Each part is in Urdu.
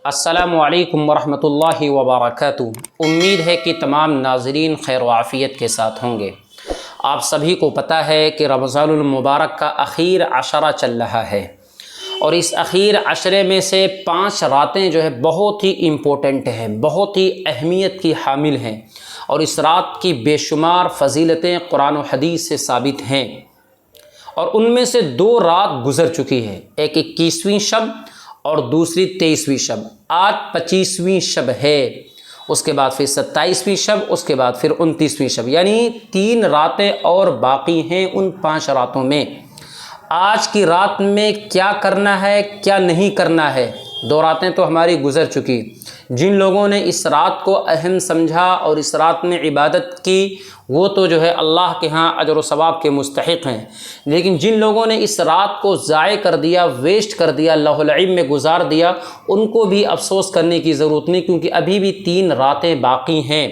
السلام علیکم ورحمۃ اللہ وبرکاتہ۔ امید ہے کہ تمام ناظرین خیر و عافیت کے ساتھ ہوں گے۔ آپ سبھی کو پتہ ہے کہ رمضان المبارک کا اخیر عشرہ چل رہا ہے، اور اس اخیر عشرے میں سے 5 راتیں جو ہے بہت ہی امپورٹنٹ ہیں، بہت ہی اہمیت کی حامل ہیں، اور اس رات کی بے شمار فضیلتیں قرآن و حدیث سے ثابت ہیں۔ اور ان میں سے 2 رات گزر چکی ہے، ایک 21ویں شب اور دوسری 23ویں شب۔ آج 25ویں شب ہے، اس کے بعد پھر 27ویں شب، اس کے بعد پھر 29ویں شب، یعنی 3 راتیں اور باقی ہیں ان 5 راتوں میں۔ آج کی رات میں کیا کرنا ہے کیا نہیں کرنا ہے؟ 2 راتیں تو ہماری گزر چکی۔ جن لوگوں نے اس رات کو اہم سمجھا اور اس رات میں عبادت کی، وہ تو جو ہے اللہ کے ہاں اجر و ثواب کے مستحق ہیں، لیکن جن لوگوں نے اس رات کو ضائع کر دیا، ویسٹ کر دیا، اللہ العلم میں گزار دیا، ان کو بھی افسوس کرنے کی ضرورت نہیں، کیونکہ ابھی بھی 3 راتیں باقی ہیں۔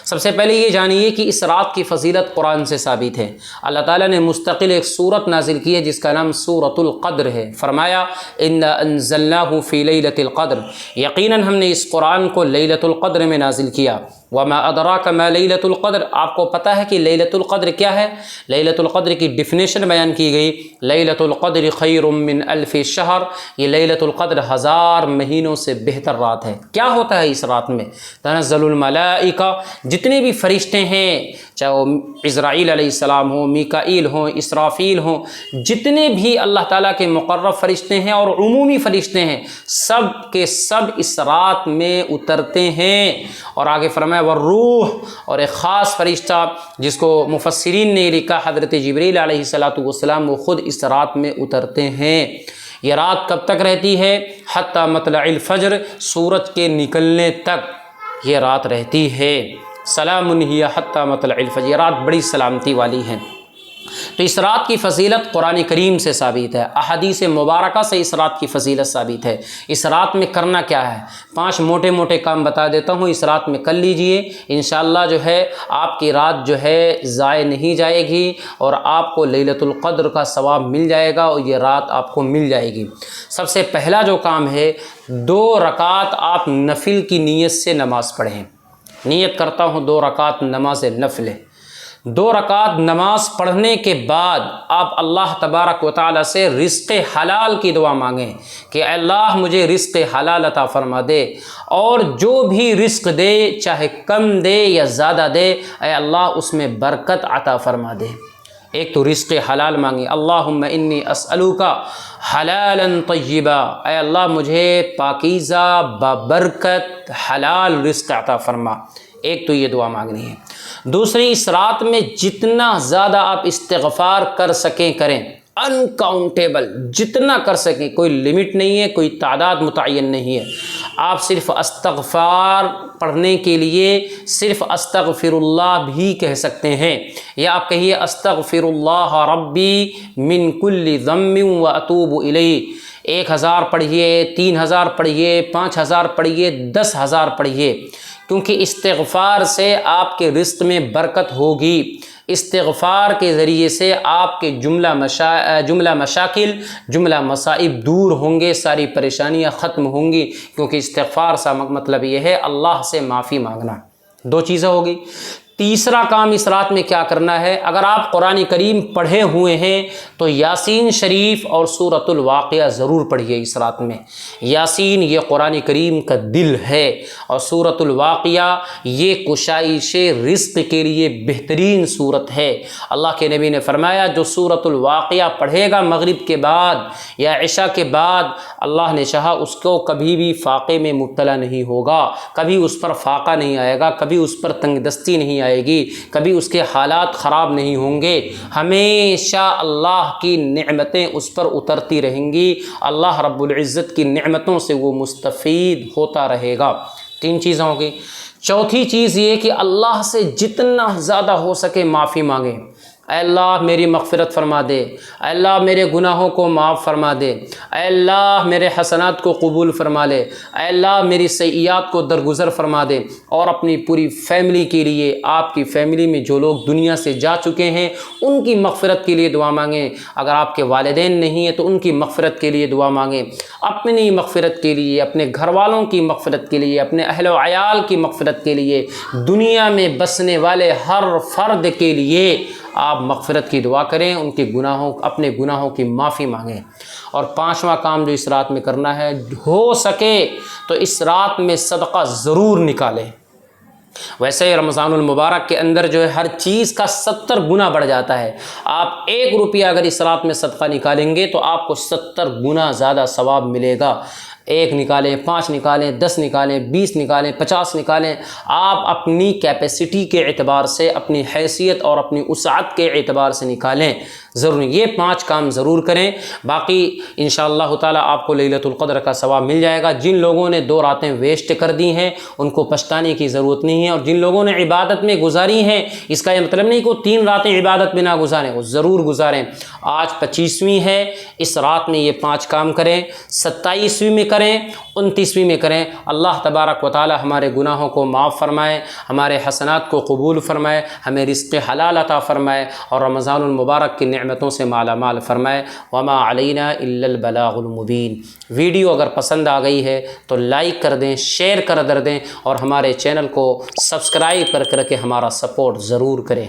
سب سے پہلے یہ جانیے کہ اس رات کی فضیلت قرآن سے ثابت ہے۔ اللہ تعالیٰ نے مستقل ایک سورت نازل کی ہے جس کا نام سورۃ القدر ہے۔ فرمایا انا انزلناہ فی لیلۃ القدر، یقیناً ہم نے اس قرآن کو لیلۃ القدر میں نازل کیا۔ وما ادراک ما لیلۃ القدر، آپ کو پتہ ہے کہ لیلۃ القدر کیا ہے؟ لیلۃ القدر کی ڈیفینیشن بیان کی گئی، لیلۃ القدر خیر من الف شہر، یہ لیلۃ القدر 1000 مہینوں سے بہتر رات ہے۔ کیا ہوتا ہے اس رات میں؟ تنزل الملائکہ، جتنے بھی فرشتے ہیں، چاہے وہ عزرائیل علیہ السلام ہوں، میکائیل ہوں، اسرافیل ہوں، جتنے بھی اللہ تعالیٰ کے مقرب فرشتے ہیں اور عمومی فرشتے ہیں، سب کے سب اس رات میں اترتے ہیں۔ اور آگے فرمایا والروح، اور ایک خاص فرشتہ جس کو مفسرین نے لکھا حضرت جبریل علیہ السلام، وہ خود اس رات میں اترتے ہیں۔ یہ رات کب تک رہتی ہے؟ حتی مطلع الفجر، سورج کے نکلنے تک یہ رات رہتی ہے۔ سلام ہی حتی مطلع الفجر، یہ رات بڑی سلامتی والی ہے۔ تو اس رات کی فضیلت قرآن کریم سے ثابت ہے، احادیث مبارکہ سے اس رات کی فضیلت ثابت ہے۔ اس رات میں کرنا کیا ہے؟ 5 موٹے موٹے کام بتا دیتا ہوں، اس رات میں کر لیجئے، انشاءاللہ جو ہے آپ کی رات جو ہے ضائع نہیں جائے گی، اور آپ کو لیلۃ القدر کا ثواب مل جائے گا، اور یہ رات آپ کو مل جائے گی۔ سب سے پہلا جو کام ہے، 2 رکعت آپ نفل کی نیت سے نماز پڑھیں۔ نیت کرتا ہوں 2 رکعت نماز نفل ہے۔ 2 رکعت نماز پڑھنے کے بعد آپ اللہ تبارک و تعالیٰ سے رزق حلال کی دعا مانگیں کہ اے اللہ مجھے رزق حلال عطا فرما دے، اور جو بھی رزق دے، چاہے کم دے یا زیادہ دے، اے اللہ اس میں برکت عطا فرما دے۔ ایک تو رزق حلال مانگی، اللہم انی اسألوک حلالا طیبا، اے اللہ مجھے پاکیزہ بابرکت حلال رزق عطا فرما۔ ایک تو یہ دعا مانگنی ہے۔ دوسری، اس رات میں جتنا زیادہ آپ استغفار کر سکیں کریں، انکاؤنٹیبل، جتنا کر سکیں، کوئی لمٹ نہیں ہے، کوئی تعداد متعین نہیں ہے۔ آپ صرف استغفار پڑھنے کے لیے صرف استغفر اللہ بھی کہہ سکتے ہیں، یا آپ کہیے استغفر اللہ ربی من کل ذنب واتوب الیہ۔ 1000 پڑھیے، 3000 پڑھیے، 5000 پڑھیے، 10000 پڑھیے، کیونکہ استغفار سے آپ کے رزق میں برکت ہوگی۔ استغفار کے ذریعے سے آپ کے جملہ مشاکل، جملہ مصائب دور ہوں گے، ساری پریشانیاں ختم ہوں گی، کیونکہ استغفار کا مطلب یہ ہے اللہ سے معافی مانگنا۔ 2 چیزیں ہوگی۔ تیسرا کام اس رات میں کیا کرنا ہے؟ اگر آپ قرآن کریم پڑھے ہوئے ہیں تو یاسین شریف اور سورۃ الواقعہ ضرور پڑھیے اس رات میں۔ یاسین یہ قرآن کریم کا دل ہے، اور سورۃ الواقعہ یہ کشائش رزق کے لیے بہترین صورت ہے۔ اللہ کے نبی نے فرمایا جو سورۃ الواقعہ پڑھے گا مغرب کے بعد یا عشاء کے بعد، اللہ نے چاہا اس کو کبھی بھی فاقے میں مبتلا نہیں ہوگا، کبھی اس پر فاقہ نہیں آئے گا، کبھی اس پر تنگ دستی نہیں آئے گی، کبھی اس کے حالات خراب نہیں ہوں گے، ہمیشہ اللہ کی نعمتیں اس پر اترتی رہیں گی، اللہ رب العزت کی نعمتوں سے وہ مستفید ہوتا رہے گا۔ 3 چیزیں ہوگی۔ چوتھی چیز یہ کہ اللہ سے جتنا زیادہ ہو سکے معافی مانگیں۔ اے اللہ میری مغفرت فرما دے، اے اللہ میرے گناہوں کو معاف فرما دے، اے اللہ میرے حسنات کو قبول فرما لے، اے اللہ میری سیئات کو درگزر فرما دے، اور اپنی پوری فیملی کے لیے، آپ کی فیملی میں جو لوگ دنیا سے جا چکے ہیں ان کی مغفرت کے لیے دعا مانگیں، اگر آپ کے والدین نہیں ہیں تو ان کی مغفرت کے لیے دعا مانگیں، اپنی مغفرت کے لیے، اپنے گھر والوں کی مغفرت کے لیے، اپنے اہل و عیال کی مغفرت کے لیے، دنیا میں بسنے والے ہر فرد کے لیے آپ مغفرت کی دعا کریں، ان کے گناہوں، اپنے گناہوں کی معافی مانگیں۔ اور پانچواں کام جو اس رات میں کرنا ہے، ہو سکے تو اس رات میں صدقہ ضرور نکالیں۔ ویسے ہی رمضان المبارک کے اندر جو ہے ہر چیز کا 70 گنا بڑھ جاتا ہے، آپ 1 روپیہ اگر اس رات میں صدقہ نکالیں گے تو آپ کو 70 گنا زیادہ ثواب ملے گا۔ 1 نکالیں، 5 نکالیں، 10 نکالیں، 20 نکالیں، 50 نکالیں، آپ اپنی کیپیسٹی کے اعتبار سے، اپنی حیثیت اور اپنی وسعت کے اعتبار سے نکالیں۔ ضرور یہ 5 کام ضرور کریں، باقی انشاءاللہ تعالیٰ آپ کو لیلۃ القدر کا ثواب مل جائے گا۔ جن لوگوں نے 2 راتیں ویسٹ کر دی ہیں ان کو پچھتانے کی ضرورت نہیں ہے، اور جن لوگوں نے عبادت میں گزاری ہیں، اس کا یہ مطلب نہیں کہ وہ 3 راتیں عبادت میں نہ گزاریں، وہ ضرور گزاریں۔ آج 25ویں ہے، اس رات میں یہ 5 کام کریں، 27ویں میں کریں، 29ویں میں کریں۔ اللہ تبارک و تعالی ہمارے گناہوں کو معاف فرمائے، ہمارے حسنات کو قبول فرمائے، ہمیں رزق حلال عطا فرمائے، اور رمضان المبارک کی نعمتوں سے مالا مال فرمائے۔ وما علینا الا البلاغ المبین۔ ویڈیو اگر پسند آ گئی ہے تو لائک کر دیں، شیئر کر دیں، اور ہمارے چینل کو سبسکرائب کر کے ہمارا سپورٹ ضرور کریں۔